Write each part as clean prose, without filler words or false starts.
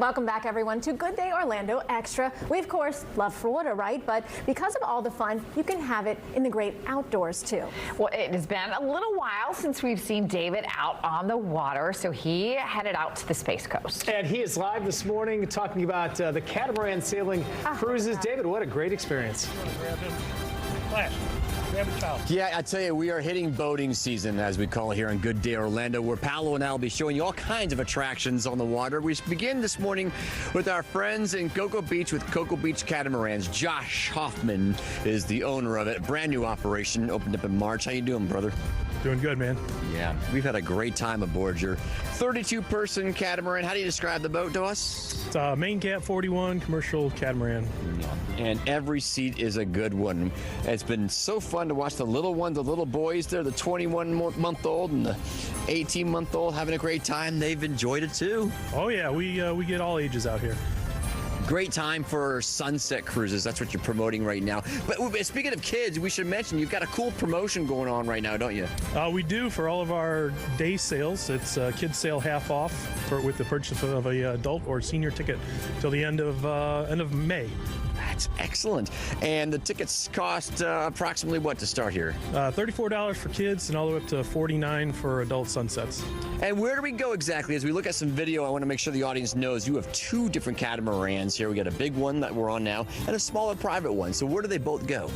Welcome back, everyone, to Good Day Orlando Extra. We, of course, love Florida, right? But because of all the fun, you can have it in the great outdoors, too. Well, it has been a little while since we've seen David out on the water, so he headed out to the Space Coast. And he is live this morning talking about the catamaran sailing cruises. David, what a great experience. Yeah, I tell you, we are hitting boating season, as we call it here on Good Day Orlando, where Paolo and I will be showing you all kinds of attractions on the water. We begin this morning with our friends in Cocoa Beach with Cocoa Beach Catamarans. Josh Hoffman is the owner of it. Brand new operation, opened up in March. How you doing, brother? Doing good, man. Yeah, we've had a great time aboard your 32-person catamaran. How do you describe the boat to us? It's a main cat 41 commercial catamaran. And every seat is a good one. It's been so fun to watch the little ones, the little boys there, the 21-month-old and the 18-month-old having a great time. They've enjoyed it too. Oh yeah, we get all ages out here. Great time for sunset cruises. That's what you're promoting right now. But speaking of kids, we should mention you've got a cool promotion going on right now, don't you? We do for all of our day sales. It's kids sale half off with the purchase of a adult or senior ticket till the end of May. That's excellent. And the tickets cost approximately what to start here? $34 for kids and all the way up to $49 for adult sunsets. And where do we go exactly? As we look at some video, I want to make sure the audience knows you have two different catamarans here. We got a big one that we're on now and a smaller private one. So where do they both go?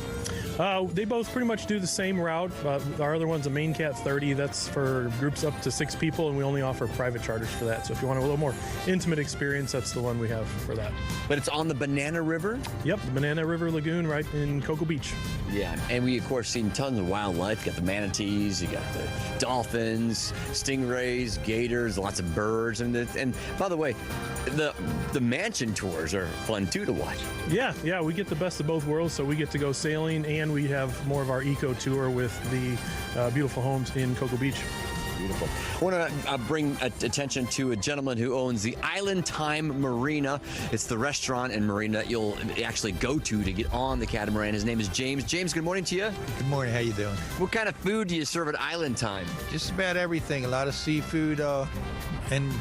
They both pretty much do the same route. Our other one's a main cat 30. That's for groups up to 6 people, and we only offer private charters for that. So if you want a little more intimate experience, that's the one we have for that. But it's on the Banana River? Yep, the Banana River Lagoon right in Cocoa Beach. Yeah, and we, of course, seen tons of wildlife. You got the manatees, you got the dolphins, stingrays, gators, lots of birds. And by the way, the mansion tours are fun, too, to watch. Yeah, we get the best of both worlds. So we get to go sailing, and we have more of our eco tour with the beautiful homes in Cocoa Beach. Beautiful. I want to bring attention to a gentleman who owns the Island Time Marina. It's the restaurant and marina that you'll actually go to get on the catamaran. His name is James. James, good morning to you. Good morning. How you doing? What kind of food do you serve at Island Time? Just about everything. A lot of seafood and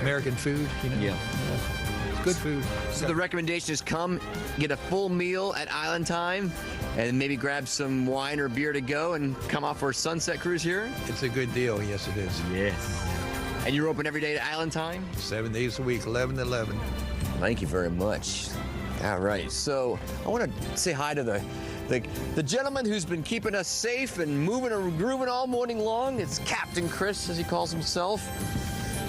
American food. You know. Yeah. Good food. So the recommendation is come get a full meal at Island Time and maybe grab some wine or beer to go and come off for a sunset cruise here? It's a good deal. Yes, it is. Yes. And you're open every day at Island Time? 7 days a week, 11 to 11. Thank you very much. All right. So I want to say hi to the gentleman who's been keeping us safe and moving and grooving all morning long. It's Captain Chris, as he calls himself.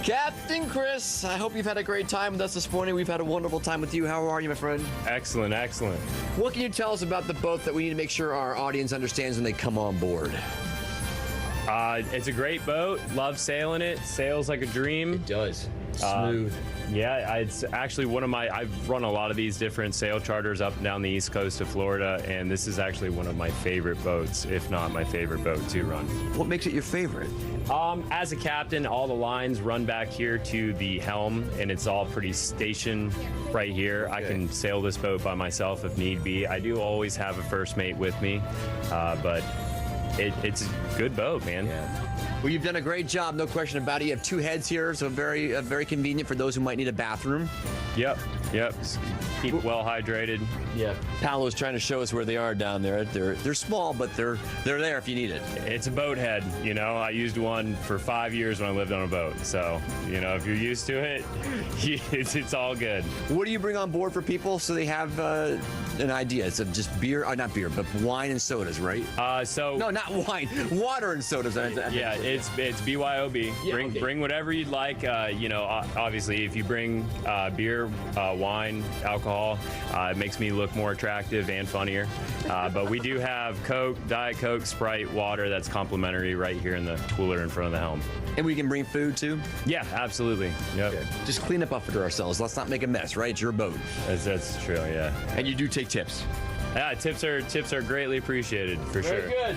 Captain Chris, I hope you've had a great time with us this morning. We've had a wonderful time with you. How are you, my friend? Excellent, excellent. What can you tell us about the boat that we need to make sure our audience understands when they come on board? It's a great boat. Love sailing it. Sails like a dream. It does. Smooth. Yeah, it's actually I've run a lot of these different sail charters up and down the east coast of Florida, and this is actually one of my favorite boats, if not my favorite boat to run. What makes it your favorite? As a captain, all the lines run back here to the helm, and it's all pretty stationed right here. Okay. I can sail this boat by myself if need be. I do always have a first mate with me, but it's a good boat, man. Yeah. Well, you've done a great job, no question about it. You have two heads here, so very convenient for those who might need a bathroom. Yep. Keep well hydrated. Yeah. Paolo's trying to show us where they are down there. They're small, but they're there if you need it. It's a boat head, you know. I used one for 5 years when I lived on a boat. So, you know, if you're used to it, it's all good. What do you bring on board for people so they have an idea? It's just beer, not beer, but wine and sodas, right? No, not wine. Water and sodas. Yeah, it's BYOB. Yeah, bring whatever you'd like. You know, obviously, if you bring beer, wine, alcohol, it makes me look more attractive and funnier. But we do have Coke, Diet Coke, Sprite, water that's complimentary right here in the cooler in front of the helm. And we can bring food too? Yeah, absolutely. Yep. Okay. Just clean up after ourselves. Let's not make a mess, right? It's your boat. That's true, yeah. And you do take tips? Yeah, tips are greatly appreciated, for sure. Very good.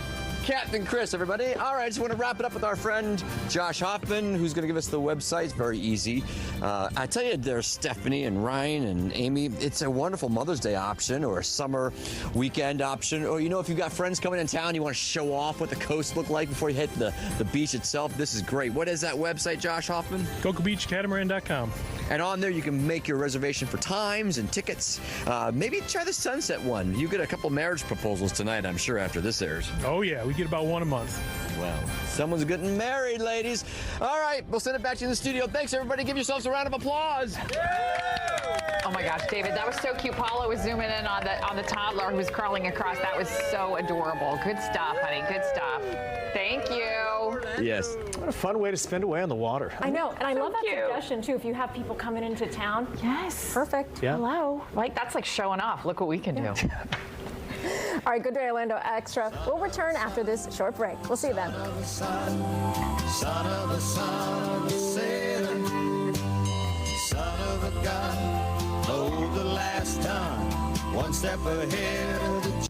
Captain Chris, everybody. All right, just want to wrap it up with our friend Josh Hoffman, who's going to give us the website. It's very easy. I tell you, there's Stephanie and Ryan and Amy. It's a wonderful Mother's Day option or a summer weekend option. Or, you know, if you've got friends coming in town, you want to show off what the coast look like before you hit the beach itself. This is great. What is that website, Josh Hoffman? CocoBeachCatamaran.com. And on there, you can make your reservation for times and tickets. Maybe try the Sunset one. You get a couple marriage proposals tonight, I'm sure, after this airs. Oh, yeah. We get about one a month. Well, someone's getting married, ladies. All right, we'll send it back to you in the studio. Thanks, everybody. Give yourselves a round of applause. Oh my gosh, David, that was so cute. Paula was zooming in on the toddler who was crawling across. That was so adorable. Good stuff, honey. Good stuff. Thank you. Yes. What a fun way to spend away on the water. I know, and I love that cute. suggestion too. If you have people coming into town, Yes. perfect. Yeah. Hello. Like, that's like showing off. Look what we can do. All right, Good Day Orlando Extra. We'll return after this short break. We'll see you then. Son of a sailor, son of a gun, oh, the last time, one step ahead of the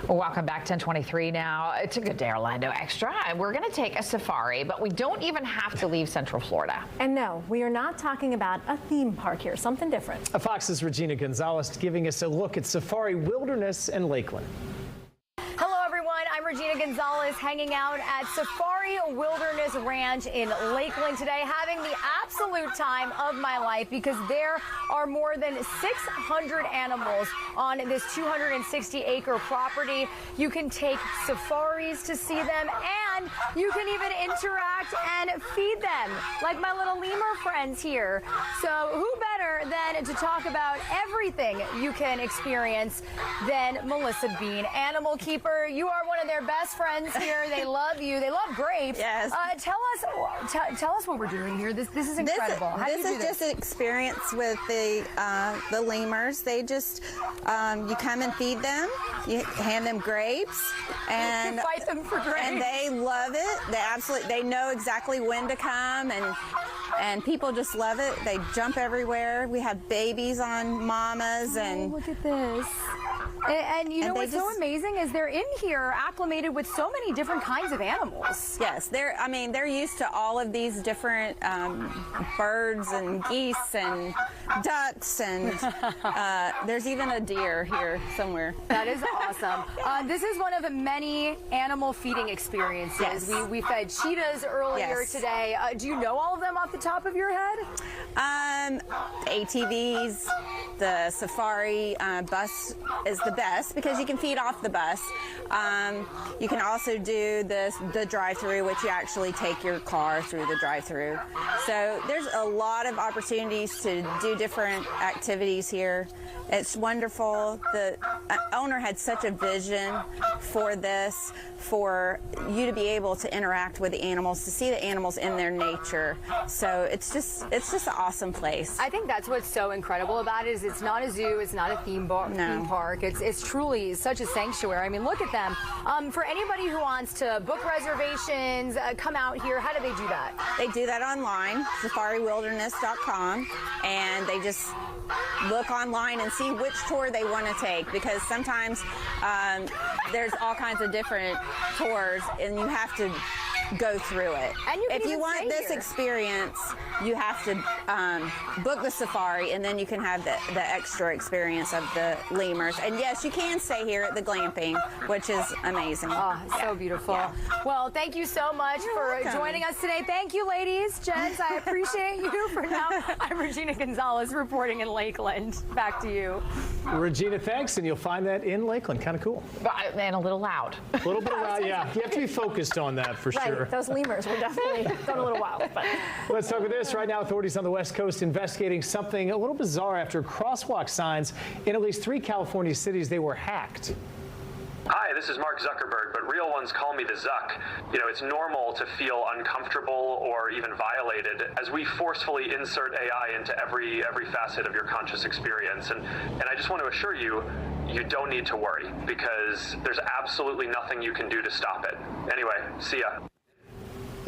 Welcome back, 1023 now. It's a Good Day Orlando Extra. We're going to take a safari, but we don't even have to leave Central Florida. And no, we are not talking about a theme park here, something different. Fox's Regina Gonzalez giving us a look at Safari Wilderness and Lakeland. Hello, everyone. I'm Regina Gonzalez, hanging out at Safari Wilderness Ranch in Lakeland today, having the absolute time of my life because there are more than 600 animals on this 260-acre property. You can take safaris to see them, and you can even interact and feed them, like my little lemur friends here. So who better than to talk about everything you can experience than Melissa Bean, animal keeper. You are one of their best friends here. They love you. They love grapes. Yes. Tell us what we're doing here. This is incredible. This is just an experience with the lemurs. They just you come and feed them. You hand them grapes, and you fight them for grapes. And they love it. They know exactly when to come, and people just love it. They jump everywhere. We have babies on mamas, and look at this. And you know what's so amazing is they're in here acclimated with so many different kinds of animals. Yes, they're used to all of these different birds and geese and ducks, and there's even a deer here somewhere. That is awesome. This is one of the many animal feeding experiences. Yes. We fed cheetahs earlier today. Do you know all of them off the top of your head? ATVs, the safari bus is the best because you can feed off the bus. You can also do the drive-through, which you actually take your car through the drive-through. So there's a lot of opportunities to do different activities here. It's wonderful. The owner had such a vision for this, for you to be able to interact with the animals, to see the animals in their nature. So it's just an awesome place. I think that's what's so incredible about it is it's not a zoo, it's not a theme park. It's truly such a sanctuary. I mean, look at them. For anybody who wants to book reservations, come out here, how do they do that? They do that online, safariwilderness.com, and they just look online and see which tour they want to take, because sometimes there's all kinds of different tours and you have to go through it. And if you want this experience, you have to book the safari, and then you can have the extra experience of the lemurs. And yes, you can stay here at the glamping, which is amazing. Oh, so beautiful. Yeah. Well, thank you so much for joining us today. Thank you, ladies, gents. I appreciate you for now. I'm Regina Gonzalez reporting in Lakeland. Back to you. Regina, thanks, and you'll find that in Lakeland. Kind of cool. And a little loud. A little bit loud, yeah. You have to be focused on that for sure. Right, those lemurs were definitely going a little wild. But let's talk about this. Right now, authorities on the West Coast investigating something a little bizarre after crosswalk signs in at least 3 California cities, they were hacked. Hi, this is Mark Zuckerberg, but real ones call me the Zuck. You know, it's normal to feel uncomfortable or even violated as we forcefully insert AI into every facet of your conscious experience. And I just want to assure you, you don't need to worry, because there's absolutely nothing you can do to stop it. Anyway, see ya.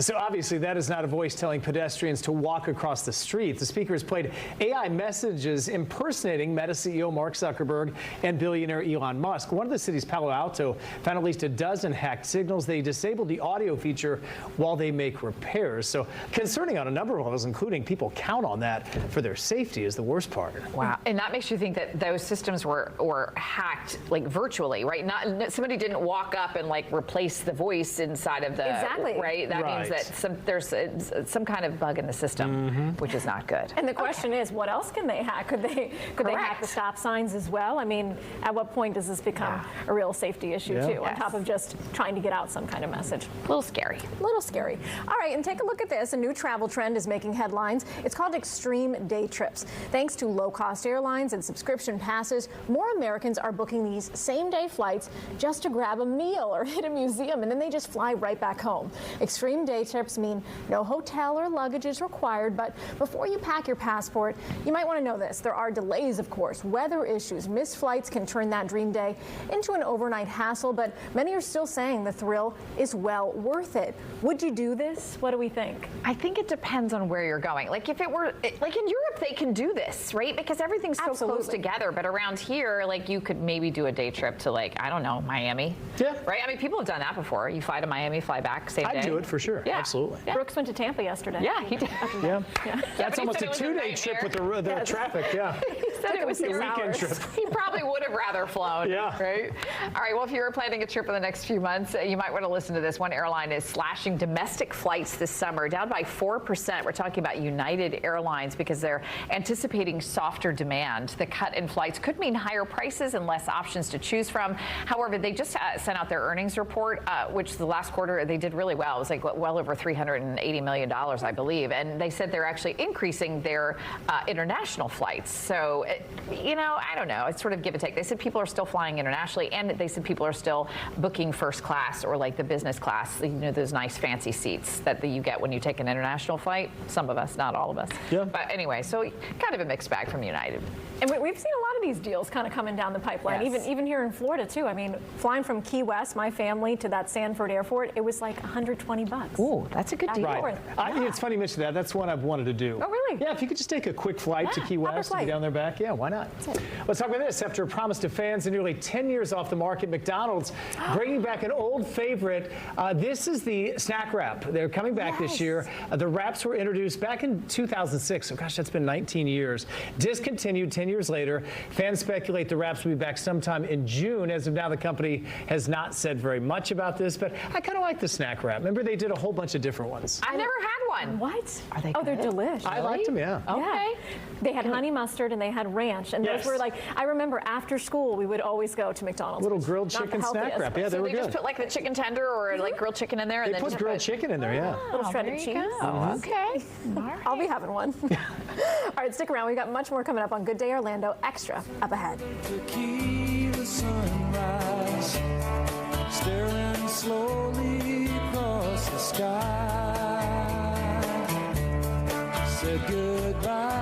So obviously that is not a voice telling pedestrians to walk across the street. The speaker has played AI messages impersonating Meta CEO Mark Zuckerberg and billionaire Elon Musk. One of the cities, Palo Alto, found at least a dozen hacked signals. They disabled the audio feature while they make repairs. So concerning on a number of levels, including people count on that for their safety is the worst part. Wow. And that makes you think that those systems were hacked like virtually, right? Not somebody didn't walk up and like replace the voice inside of the right. That means that there's some kind of bug in the system, which is not good. And the question is, what else can they hack? Could they hack the stop signs as well? I mean, at what point does this become a real safety issue too, on top of just trying to get out some kind of message? A little scary. A little scary. All right, and take a look at this. A new travel trend is making headlines. It's called extreme day trips. Thanks to low-cost airlines and subscription passes, more Americans are booking these same-day flights just to grab a meal or hit a museum, and then they just fly right back home. Extreme day trips mean no hotel or luggage is required, but before you pack your passport, you might want to know this. There are delays, of course, weather issues. Missed flights can turn that dream day into an overnight hassle, but many are still saying the thrill is well worth it. Would you do this? What do we think? I think it depends on where you're going. Like if it were, like in Europe, they can do this, right? Because everything's so close together. But around here, like you could maybe do a day trip to like, I don't know, Miami. Yeah. Right? I mean, people have done that before. You fly to Miami, fly back, same day. I'd do it for sure. Yeah. Absolutely. Yeah. Brooks went to Tampa yesterday. Yeah, he did. Yeah. That's almost a 2-day trip with the traffic, yeah. said it was a weekend trip. He probably would have rather flown. Yeah. Right? All right, well, if you were planning a trip in the next few months, you might want to listen to this. One airline is slashing domestic flights this summer, down by 4%. We're talking about United Airlines because they're anticipating softer demand. The cut in flights could mean higher prices and less options to choose from. However, they just sent out their earnings report, which the last quarter they did really well. It was like well over $380 million, I believe. And they said they're actually increasing their international flights. So, I don't know. It's sort of give and take. They said people are still flying internationally, and they said people are still booking first class or like the business class, those nice fancy seats that you get when you take an international flight. Some of us, not all of us. Yeah. But anyway, so kind of a mixed bag from United. And we've seen a lot of these deals kind of coming down the pipeline, Yes. even here in Florida, too. I mean, flying from Key West, my family, to that Sanford airport, it was like $120. Ooh, that's a good deal. Right. It's funny you mention that. That's one I've wanted to do. Oh, really? Yeah, if you could just take a quick flight to Key West and be down there back. Yeah, why not? Let's talk about this. After a promise to fans and nearly 10 years off the market, McDonald's bringing back an old favorite. This is the snack wrap. They're coming back this year. The wraps were introduced back in 2006. So, gosh, that's been 19 years. Discontinued 10 years later. Fans speculate the wraps will be back sometime in June. As of now, the company has not said very much about this, but I kind of like the snack wrap. Remember, they did a whole bunch of different ones. I've never had one. What? Are they Oh, good? they're delicious. I liked them, yeah. Okay. Yeah. They had honey mustard and they had ranch. And those were like, I remember after school, we would always go to McDonald's. Little grilled chicken snack wrap. Yeah, they were They good. just put like the chicken tender or like grilled chicken in there. They and then put just grilled chicken in there, yeah. Little shredded there you cheese. go. Okay. All right. I'll be having one. All right, stick around. We've got much more coming up on Good Day Orlando Extra up ahead. Tequila sunrise, staring slowly across the sky, said goodbye.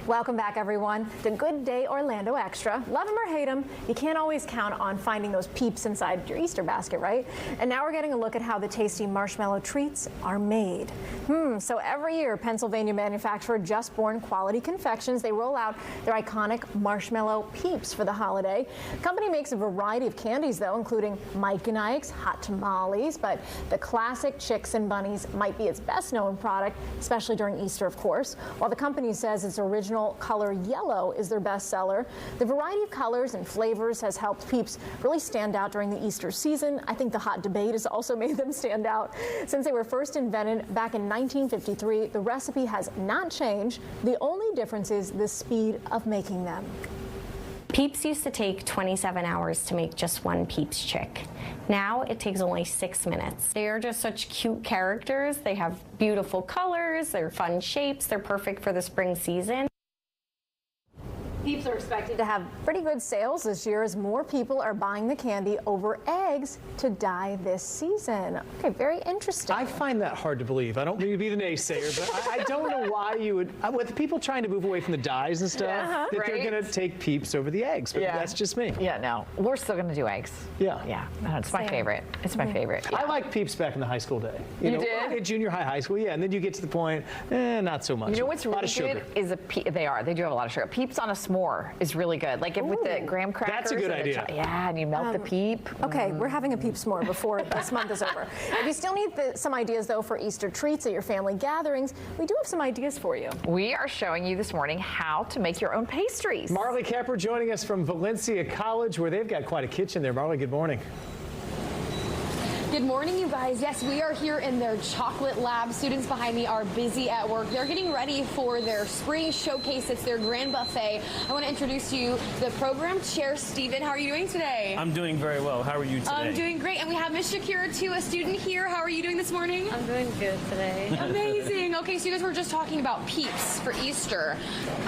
Welcome back, everyone, to Good Day Orlando Extra. Love them or hate them, you can't always count on finding those Peeps inside your Easter basket, right? And now we're getting a look at how the tasty marshmallow treats are made. So every year, Pennsylvania manufacturer Just Born Quality Confections, they roll out their iconic marshmallow Peeps for the holiday. The company makes a variety of candies, though, including Mike and Ike's, hot tamales, but the classic Chicks and Bunnies might be its best-known product, especially during Easter, of course. While the company says its original color yellow is their best seller, the variety of colors and flavors has helped Peeps really stand out during the Easter season. I think the hot debate has also made them stand out. Since they were first invented back in 1953, the recipe has not changed. The only difference is the speed of making them. Peeps used to take 27 hours to make just one Peeps chick. Now it takes only 6 minutes. They are just such cute characters. They have beautiful colors, they're fun shapes, they're perfect for the spring season. Peeps are expected to have pretty good sales this year as more people are buying the candy over eggs to dye this season. Okay, very interesting. I find that hard to believe. I don't mean to be the naysayer, but I don't know why you would, with people trying to move away from the dyes and stuff, that they're going to take Peeps over the eggs. But that's just me. Yeah, no. We're still going to do eggs. Yeah. Yeah. No, it's my favorite. It's my favorite. Yeah. I liked Peeps back in the high school day. You know, did? Junior high school, yeah. And then you get to the point, not so much. You know what's really good is they do have a lot of sugar. Peeps on a s'more is really good. Like with the graham crackers. That's a good idea. Yeah, and you melt the Peep. Okay, we're having a Peeps s'more before this month is over. If you still need some ideas, though, for Easter treats at your family gatherings, we do have some ideas for you. We are showing you this morning how to make your own pastries. Marley Kepper joining us from Valencia College, where they've got quite a kitchen there. Marley, good morning. Good morning, you guys. Yes, we are here in their chocolate lab. Students behind me are busy at work. They're getting ready for their spring showcase. It's their grand buffet. I want to introduce you the program chair, Stephen. How are you doing today? I'm doing very well. How are you today? I'm doing great. And we have Miss Shakira, too, a student here. How are you doing this morning? I'm doing good today. Amazing. Okay, so you guys were just talking about Peeps for Easter.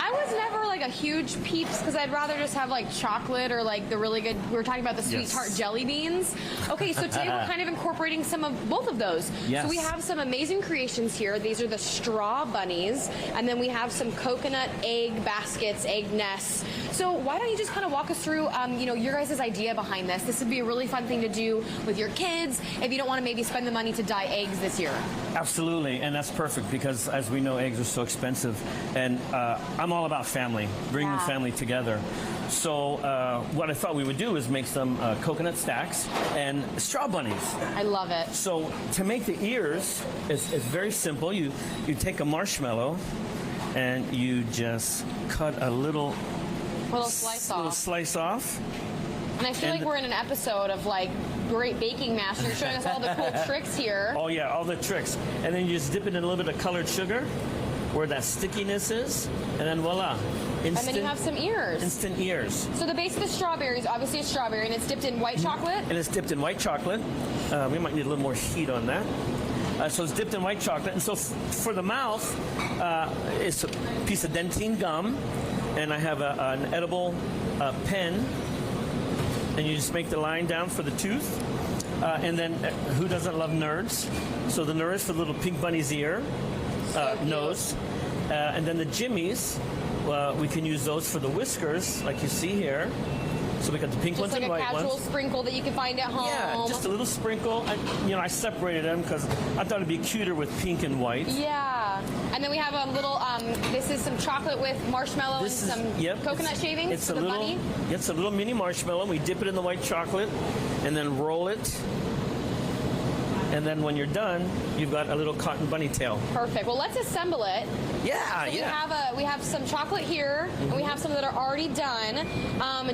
I was never like a huge Peeps because I'd rather just have like chocolate or like the really good, we were talking about the sweet tart jelly beans. Okay, so today we're kind of incorporating some of both of those. Yes. So we have some amazing creations here. These are the straw bunnies, and then we have some coconut egg baskets, egg nests. So why don't you just kind of walk us through, your guys' idea behind this? This would be a really fun thing to do with your kids if you don't want to maybe spend the money to dye eggs this year. Absolutely, and that's perfect because as we know, eggs are so expensive, and I'm all about family, bringing family together. So what I thought we would do is make some coconut stacks and straw bunnies. I love it. So to make the ears, it's very simple. You take a marshmallow and you just cut a little slice off. And I feel like we're in an episode of like Great Baking Master. You're showing us all the cool tricks here. Oh yeah, all the tricks. And then you just dip it in a little bit of colored sugar where that stickiness is, and then voila. And then you have some ears. Instant ears. So the base of the strawberry is obviously a strawberry, and it's dipped in white chocolate? And it's dipped in white chocolate. We might need a little more heat on that. So it's dipped in white chocolate. And so for the mouth, it's a piece of dentine gum, and I have an edible pen. And you just make the line down for the tooth. And then who doesn't love nerds? So the nerd is for the little pink bunny's ear, nose. And then the jimmies, we can use those for the whiskers, like you see here. So we got the pink ones and white ones. Just like a casual sprinkle that you can find at home. Yeah, just a little sprinkle. I separated them because I thought it'd be cuter with pink and white. Yeah. And then we have a little, this is some chocolate with marshmallow and some coconut shavings for the bunny. It's a little mini marshmallow. We dip it in the white chocolate and then roll it. And then when you're done, you've got a little cotton bunny tail. Perfect. Well, let's assemble it. Yeah, so we have some chocolate here, and we have some that are already done.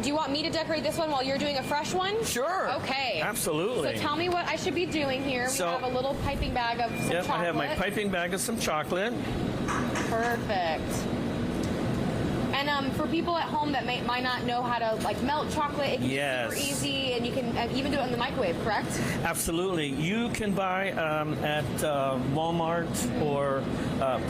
Do you want me to decorate this one while you're doing a fresh one? Sure. Okay. Absolutely. So tell me what I should be doing here. We have a little piping bag of some chocolate. I have my piping bag of some chocolate. Perfect. And for people at home that might not know how to like melt chocolate, it can be super easy, and you can even do it in the microwave, correct? Absolutely. You can buy at Walmart or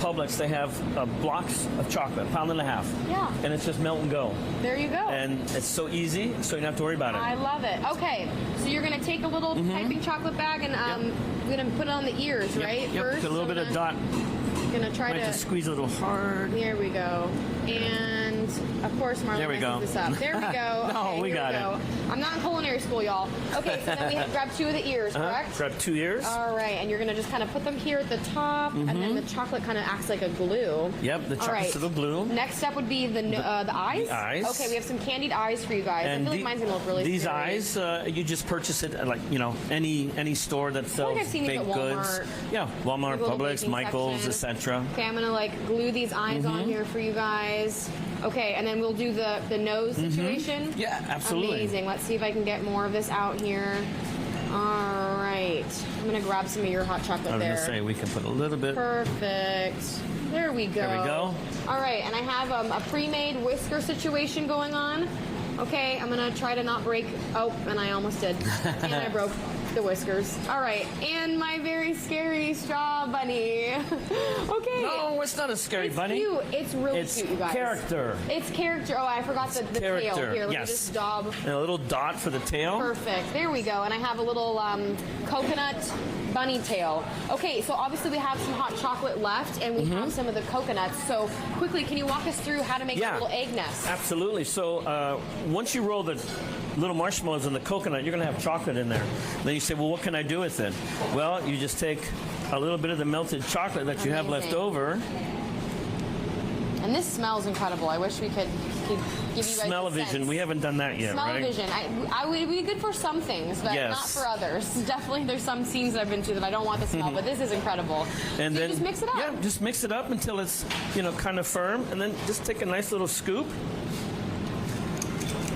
Publix. They have blocks of chocolate, 1.5 pounds. Yeah. And it's just melt and go. There you go. And it's so easy, so you don't have to worry about it. I love it. Okay, so you're gonna take a little piping chocolate bag and we're gonna put it on the ears, right? Yep. First, Put a little bit of dot. Gonna try to squeeze a little hard. Here we go. And of course, Marlon There we go. messes this up. There we go. No, Okay, we here got go. I'm not in culinary school, y'all. Okay, so then we have grab 2 of the ears, correct? Grab 2 ears. All right, and you're gonna just kind of put them here at the top, and then the chocolate kind of acts like a glue. Yep, the All chocolate's right. a glue. Next step would be the eyes. The eyes. Okay, we have some candied eyes for you guys. I feel like mine's gonna look really these scary. eyes, you just purchase it at any store that sells I've seen these baked at goods. Walmart. Yeah, Walmart, Little Publix, baking Michaels, section. etc. Okay, I'm gonna glue these eyes on here for you guys. Okay, and then we'll do the nose situation. Yeah, absolutely. Amazing. Let's see if I can get more of this out here. All right. I'm gonna grab some of your hot chocolate I was there. gonna say we can put a little bit. Perfect. There we go. There we go. All right, and I have a pre-made whisker situation going on. Okay, I'm gonna try to not break. Oh, and I almost did. And I broke the whiskers. All right, and my very scary straw bunny. Okay. No, it's not a scary bunny. It's cute. It's really It's cute, you guys. character. It's character. Oh, I forgot the tail. Character. Here, let me Yes. just daub. And a little dot for the tail. Perfect. There we go. And I have a little coconut bunny tail. Okay, so obviously we have some hot chocolate left, and we have some of the coconuts. So quickly, can you walk us through how to make a little egg nest? Absolutely. So once you roll the little marshmallows in the coconut, you're going to have chocolate in there. Then you say, well, what can I do with it? Well, you just take a little bit of the melted chocolate that you have left Amazing. over. And this smells incredible. I wish we could give you guys Smell-o-vision. We haven't done that yet, right? Smell-o-vision. I would be good for some things, but Yes. not for others. Definitely, there's some scenes I've been to that I don't want the smell, but this is incredible. And So then you just mix it up. Yeah, just mix it up until it's kind of firm, and then just take a nice little scoop.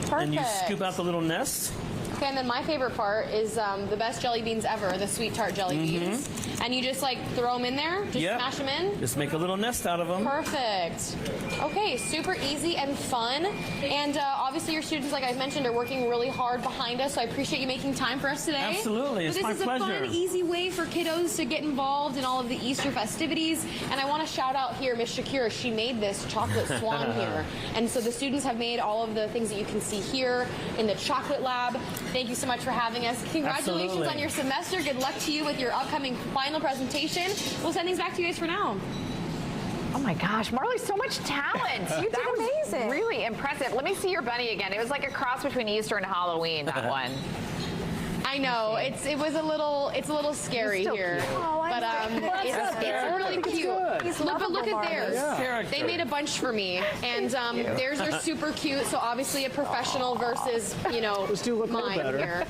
Perfect. And you scoop out the little nest. Okay, and then my favorite part is the best jelly beans ever, the sweet tart jelly beans. And you just throw them in there, just Yep. smash them in. Just make a little nest out of them. Perfect. Okay, super easy and fun. And obviously your students, like I mentioned, are working really hard behind us, so I appreciate you making time for us today. Absolutely, it's But my this is pleasure. a fun, easy way for kiddos to get involved in all of the Easter festivities. And I want to shout out here Miss Shakira. She made this chocolate swan here. And so the students have made all of the things that you can see here in the chocolate lab. Thank you so much for having us. Congratulations Absolutely. on your semester. Good luck to you with your upcoming final presentation. We'll send things back to you guys for now. Oh my gosh, Marley, so much talent. You did amazing. Really impressive. Let me see your bunny again. It was like a cross between Easter and Halloween, that one. I know it's a little scary still here, cute. but it's really cute. But look at theirs. Yeah. They made a bunch for me, and theirs are super cute. So obviously a professional versus Those do look a little mine better. here.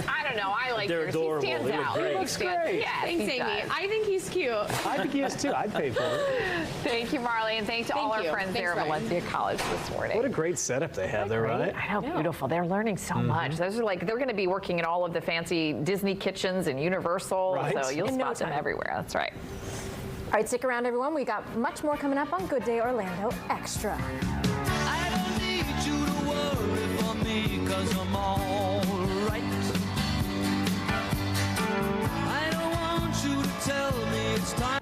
I don't know. I like They're yours. adorable. He stands They look out. great. He Looks stands- great. Yes, Thanks, he Amy. does. I think he's cute. I think he is too. I'd pay for it. Thank you, Marley, and thanks to all Thank our you. friends Thanks, there at Ryan. Valencia College this morning. What a great setup they have there, right? I know, beautiful. They're learning so much. Those are they're going to be working in all of the fancy Disney kitchens and Universal, Right. so you'll In no spot them time. everywhere. That's right. All right, stick around, everyone. We got much more coming up on Good Day Orlando Extra. I don't need you to worry for me, 'cause I'm all right. I don't want you to tell me it's time.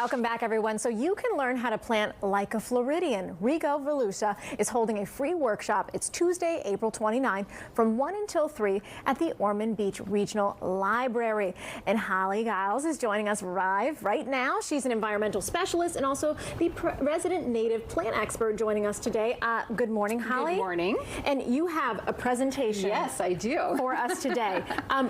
Welcome back, everyone. So you can learn how to plant like a Floridian. Rigo Velusa is holding a free workshop. It's Tuesday, April 29th from 1 until 3 at the Ormond Beach Regional Library. And Holly Giles is joining us live right now. She's an environmental specialist and also the resident native plant expert joining us today. Good morning, Holly. Good morning. And you have a presentation. Yes, I do. For us today.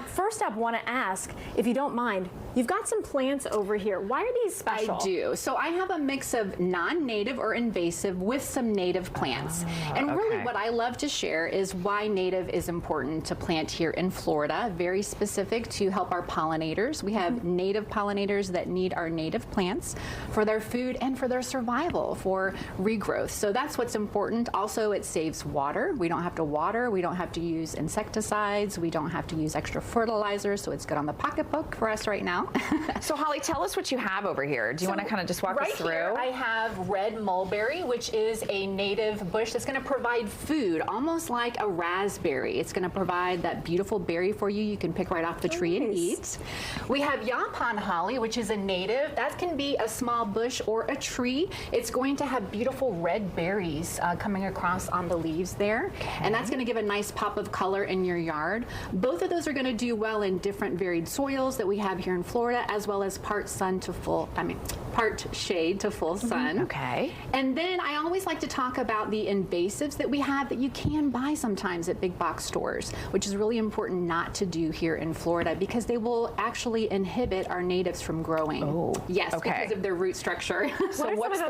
First up, want to ask, if you don't mind, you've got some plants over here. Why are these special? I do. So I have a mix of non-native or invasive with some native plants. And really what I love to share is why native is important to plant here in Florida. Very specific to help our pollinators. We have native pollinators that need our native plants for their food and for their survival, for regrowth. So that's what's important. Also, it saves water. We don't have to water. We don't have to use insecticides. We don't have to use extra fertilizer. So it's good on the pocketbook for us right now. So Holly, tell us what you have over here. Do you want to kind of just walk us through? Right here I have red mulberry, which is a native bush that's going to provide food, almost like a raspberry. It's going to provide that beautiful berry for you. You can pick right off the tree and eat. We have yaupon holly, which is a native. That can be a small bush or a tree. It's going to have beautiful red berries coming across on the leaves there. And that's going to give a nice pop of color in your yard. Both of those are going to do well in different varied soils that we have here in Florida, as well as part shade to full sun. Okay. And then I always like to talk about the invasives that we have that you can buy sometimes at big box stores, which is really important not to do here in Florida because they will actually inhibit our natives from growing. Oh. Yes, okay. because of their root structure. So what's